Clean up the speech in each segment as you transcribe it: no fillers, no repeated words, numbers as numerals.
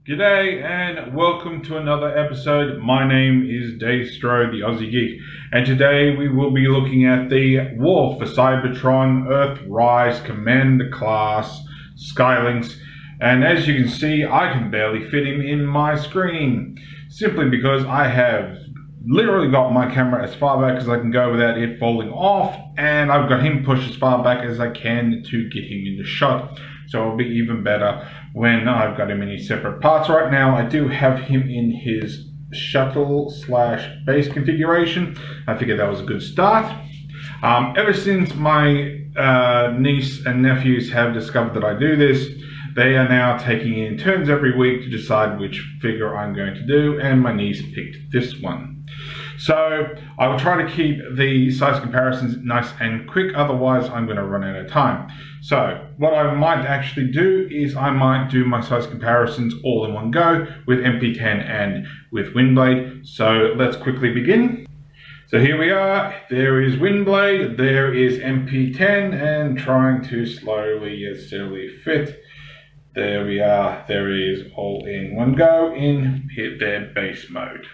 G'day and welcome to another episode. My name is Daethstro, the Aussie Geek, and today we will be looking at the War for Cybertron Earthrise Commander Class Lynx. And as you can see, I can barely fit him in my screen, simply because I have literally got my camera as far back as I can go without it falling off, and I've got him pushed as far back as I can to get him in the shot. So it'll be even better when I've got him in his separate parts. Right now I do have him in his shuttle / base configuration. I figured that was a good start. Ever since my niece and nephews have discovered that I do this, they are now taking in turns every week to decide which figure I'm going to do, and my niece picked this one. So I will try to keep the size comparisons nice and quick, otherwise I'm going to run out of time. So what I might actually do is I might do my size comparisons all in one go with MP10 and with Windblade. So let's quickly begin. So here we are, there is Windblade, there is MP10, and trying to slowly yet steadily fit. There we are, there is all in one go in their base mode.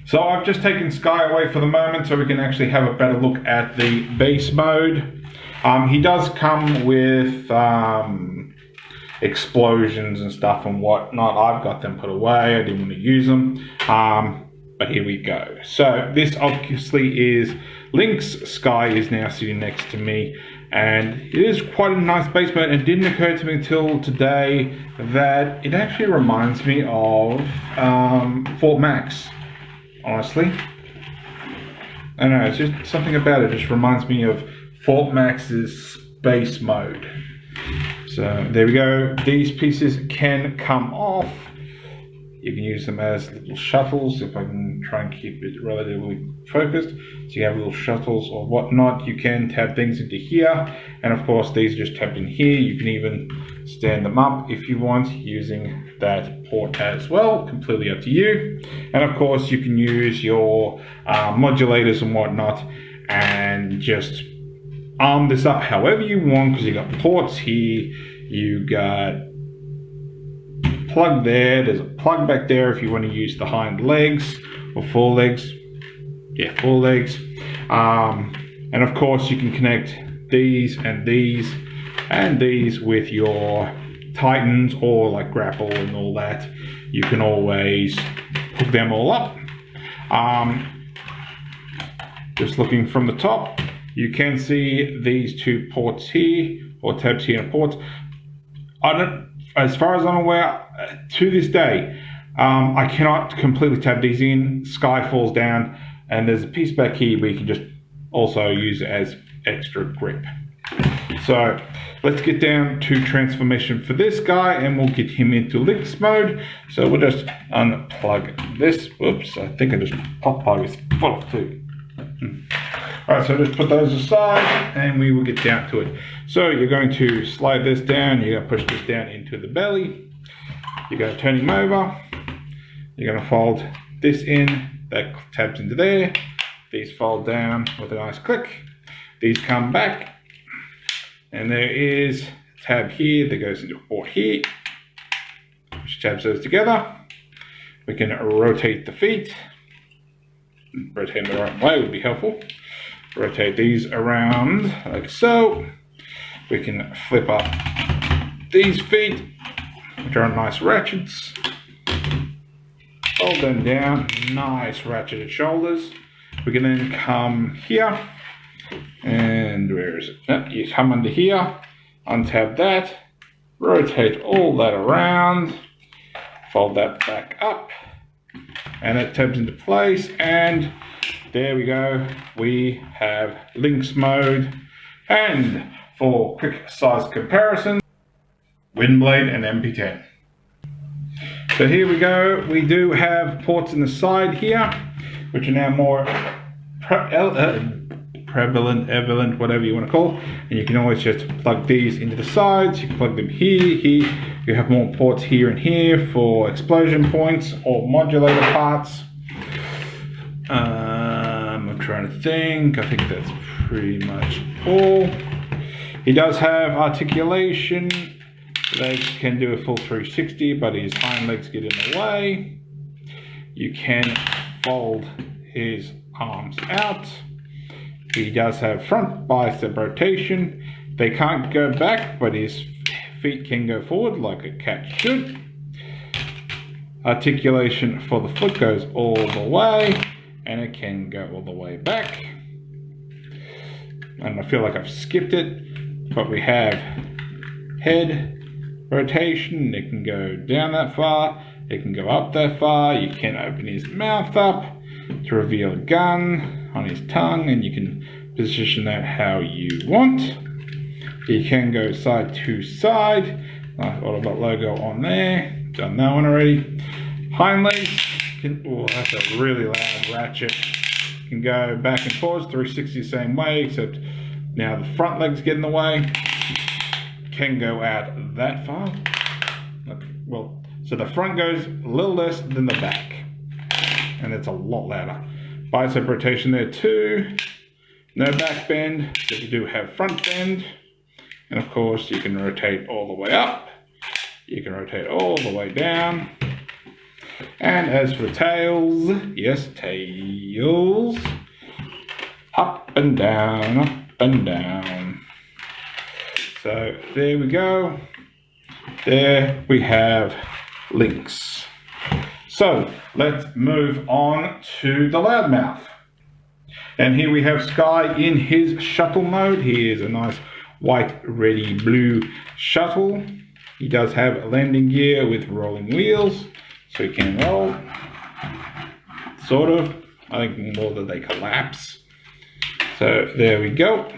So I've just taken Sky away for the moment so we can actually have a better look at the base mode. He does come with explosions and stuff and whatnot. I've got them put away, I didn't want to use them. But here we go. So this obviously is Lynx. Sky is now sitting next to me, and it is quite a nice base mode. It didn't occur to me until today that it actually reminds me of Fort Max. Honestly, I don't know, it's just something about it just reminds me of Fort Max's space mode. So there we go. These pieces can come off. You can use them as little shuttles, if I can try and keep it relatively focused. So you have little shuttles or whatnot. You can tab things into here, and of course these just tab in here. You can even stand them up if you want using that port as well, completely up to you. And of course you can use your modulators and whatnot and just arm this up however you want, because you got ports here, you got plug there, there's a plug back there if you want to use the hind legs or forelegs. Yeah, forelegs. And of course you can connect these and these and these with your Titans or like grapple and all that. You can always hook them all up. Just looking from the top, you can see these two ports here, or tabs here and ports. As far as I'm aware, to this day, I cannot completely tab these in. Sky falls down, and there's a piece back here where you can just also use it as extra grip. So let's get down to transformation for this guy, and we'll get him into Lynx mode. So we'll just unplug this. Whoops, I think I just pop his foot off too. Alright, so just put those aside and we will get down to it. So you're going to slide this down, you're going to push this down into the belly, you're going to turn him over, you're going to fold this in, that tabs into there, these fold down with a nice click, these come back, and there is a tab here that goes into a port here, which tabs those together. We can rotate the feet, rotate them the right way would be helpful. Rotate these around like so. We can flip up these feet, which are nice ratchets. Fold them down, nice ratcheted shoulders. We can then come here, and where is it? You come under here, untab that, rotate all that around, fold that back up, and it tabs into place, and there we go, we have Lynx mode. And for quick size comparison, Windblade and MP10. So here we go, we do have ports in the side here, which are now more prevalent, whatever you want to call, and you can always just plug these into the sides. You can plug them here. You have more ports here and here for explosion points or modulator parts. I'm trying to think. I think that's pretty much all. He does have articulation Legs can do a full 360, but his hind legs get in the way. You can fold his arms out. He does have front bicep rotation. They can't go back, but his feet can go forward like a cat should. Articulation for the foot goes all the way, and it can go all the way back. And I feel like I've skipped it, but we have head rotation. It can go down that far, it can go up that far. You can open his mouth up to reveal a gun on his tongue, and you can position that how you want. You can go side to side. Nice Autobot logo on there. Done that one already. Hind legs can, oh, that's a really loud ratchet. Can go back and forth 360 the same way, except now the front legs get in the way. Can go out that far. Well, so the front goes a little less than the back, and it's a lot louder. Bicep rotation there too. No back bend, but you do have front bend. And of course, you can rotate all the way up. You can rotate all the way down. And as for the tails, yes, tails. Up and down, up and down. So there we go. There we have Lynx. So let's move on to the loudmouth. And here we have Sky in his shuttle mode. He is a nice white, reddy, blue shuttle. He does have landing gear with rolling wheels, so he can roll. Sort of. I think more that they collapse. So there we go.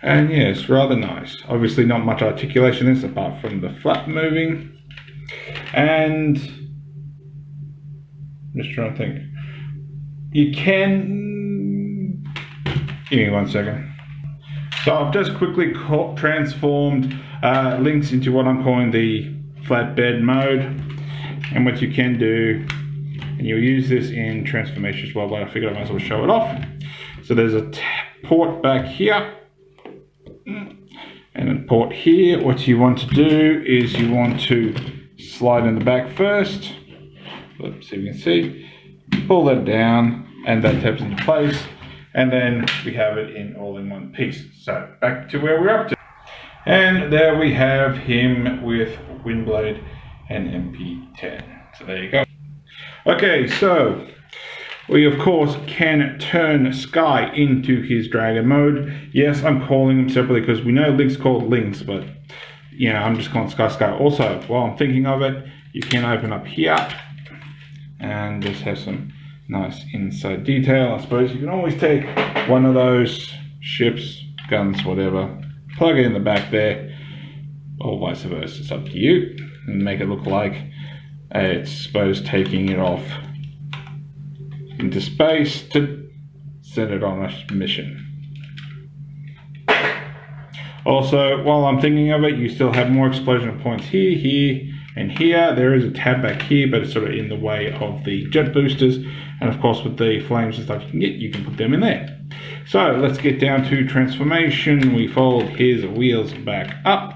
And yes, rather nice. Obviously not much articulation in this apart from the flap moving. And I'm just trying to think. You can, give me 1 second. So I've just quickly transformed Lynx into what I'm calling the flatbed mode. And what you can do, and you'll use this in transformation as well, but I figured I might as well show it off. So there's a port back here and a port here. What you want to do is you want to slide in the back first. Let's see if you can see. Pull that down and that taps into place, and then we have it in all in one piece. So back to where we're up to, and there we have him with Windblade and MP10. So there you go. Okay, so we of course can turn Sky into his dragon mode. Yes, I'm calling him separately because we know Lynx called Lynx, but you know, I'm just calling Sky. Also, while I'm thinking of it, you can open up here and just have some nice inside detail. I suppose you can always take one of those ships, guns, whatever, plug it in the back there, or vice versa. It's up to you, and make it look like it's supposed taking it off into space to send it on a mission. Also, while I'm thinking of it, you still have more explosion points here, here, and here. There is a tab back here, but it's sort of in the way of the jet boosters. And of course, with the flames and stuff you can get, you can put them in there. So let's get down to transformation. We fold his wheels back up.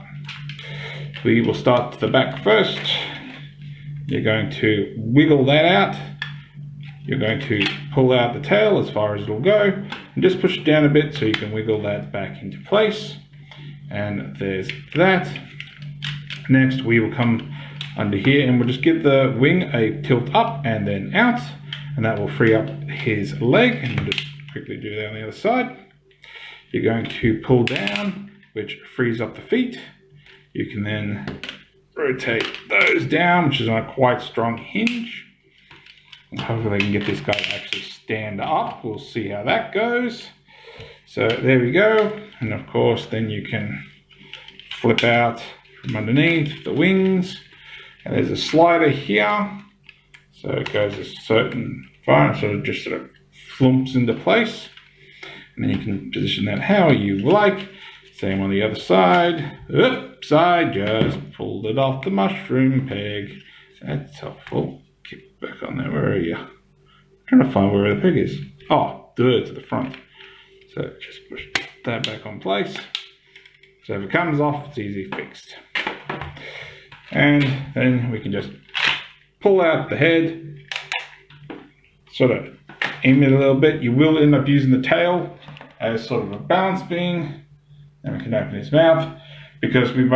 We will start to the back first. You're going to wiggle that out. You're going to pull out the tail as far as it'll go, and just push it down a bit so you can wiggle that back into place. And there's that. Next, we will come under here and we'll just give the wing a tilt up and then out, and that will free up his leg. And we'll just quickly do that on the other side. You're going to pull down, which frees up the feet. You can then rotate those down, which is on a quite strong hinge. Hopefully I can get this guy to actually stand up. We'll see how that goes. So there we go. And of course, then you can flip out from underneath the wings. And there's a slider here. So it goes a certain far, so it just sort of flumps into place. And then you can position that how you like. Same on the other side. Oops, I just pulled it off the mushroom peg. That's helpful. Keep back on there. Where are you? I'm trying to find where the peg is. Oh, to the front. So just push that back on place. So if it comes off, it's easily fixed. And then we can just pull out the head, sort of aim it a little bit. You will end up using the tail as sort of a balance beam. And we can open his mouth, because we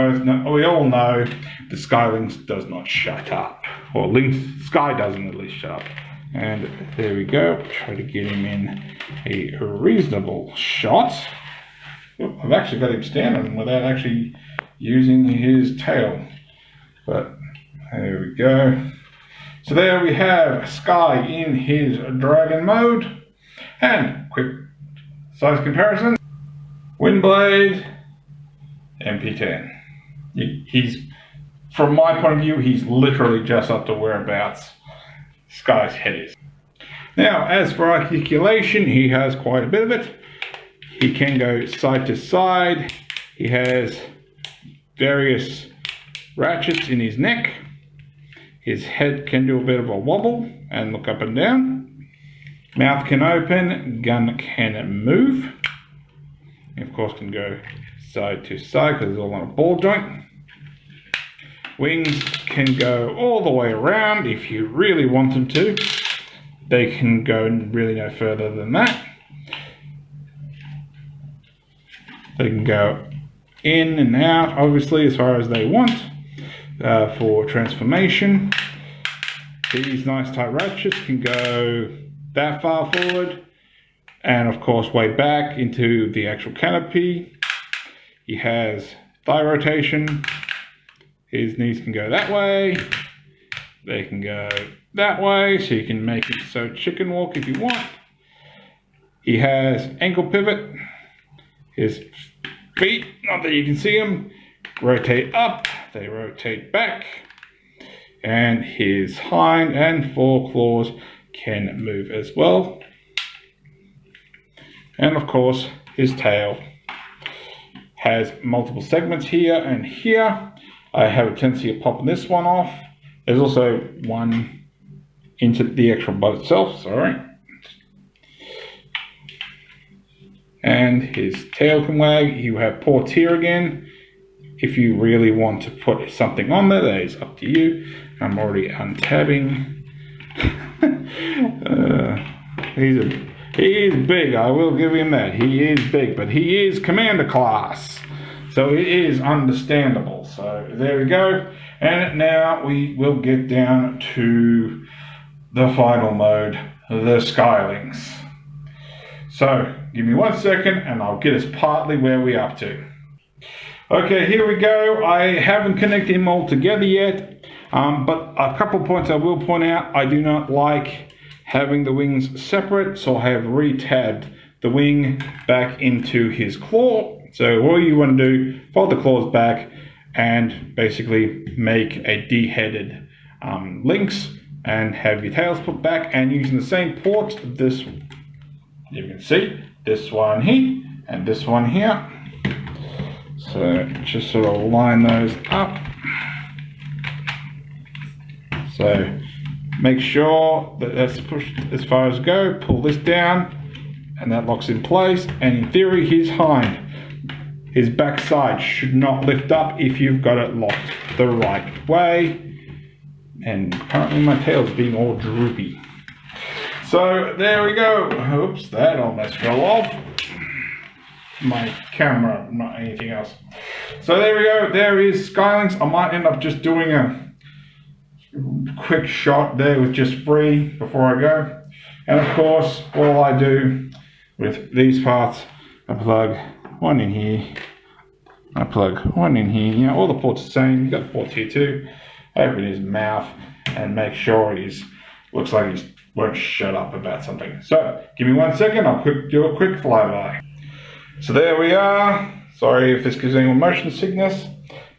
all know the Sky Lynx does not shut up. Or Sky doesn't at least shut up. And there we go. Try to get him in a reasonable shot. Oh, I've actually got him standing without actually using his tail. But there we go. So there we have Sky in his dragon mode. And quick size comparison. Windblade, MP10. He's, from my point of view, he's literally just up to whereabouts Sky's head is. Now, as for articulation, he has quite a bit of it. He can go side to side. He has various ratchets in his neck. His head can do a bit of a wobble and look up and down. Mouth can open, gun can move. Of course, can go side to side because it's all on a ball joint. Wings can go all the way around if you really want them to. They can go really no further than that. They can go in and out, obviously, as far as they want for transformation. These nice tight ratchets can go that far forward. And of course, way back into the actual canopy. He has thigh rotation. His knees can go that way. They can go that way, so you can make it so chicken walk if you want. He has ankle pivot. His feet, not that you can see them, rotate up. They rotate back. And his hind and foreclaws can move as well. And of course, his tail has multiple segments here and here. I have a tendency of popping this one off. There's also one into the actual boat itself, sorry. And his tail can wag. You have ports here again. If you really want to put something on there, that is up to you. I'm already untabbing. He is big, I will give him that. He is big, but he is commander class. So it is understandable. So there we go. And now we will get down to the final mode, the Sky Lynx. So give me 1 second and I'll get us partly where we're up to. Okay, here we go. I haven't connected them all together yet, but a couple points I will point out. I do not like having the wings separate, so I have re-tabbed the wing back into his claw. So all you want to do, fold the claws back and basically make a de-headed lynx and have your tails put back, and using the same ports, this, you can see, this one here and this one here. So just sort of line those up. So make sure that that's pushed as far as go, pull this down, and that locks in place. And in theory, his backside should not lift up if you've got it locked the right way. And apparently my tail's being all droopy. So there we go. Oops, that almost fell off. My camera, not anything else. So there we go. There is Sky Lynx. I might end up just doing a quick shot there with just free before I go. And of course, all I do with these parts, I plug one in here, I plug one in here. You know, all the ports are the same. You've got the ports here too. Open his mouth and make sure looks like he won't shut up about something. So give me 1 second, I'll do a quick flyby. So there we are. Sorry if this gives anyone motion sickness,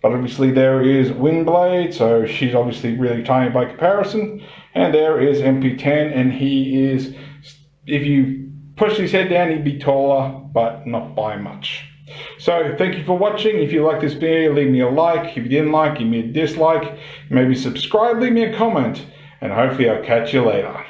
but obviously there is Windblade, so she's obviously really tiny by comparison. And there is MP10, and he is, if you push his head down, he'd be taller, but not by much. So thank you for watching. If you like this video, leave me a like. If you didn't like, give me a dislike. Maybe subscribe, leave me a comment, and hopefully I'll catch you later.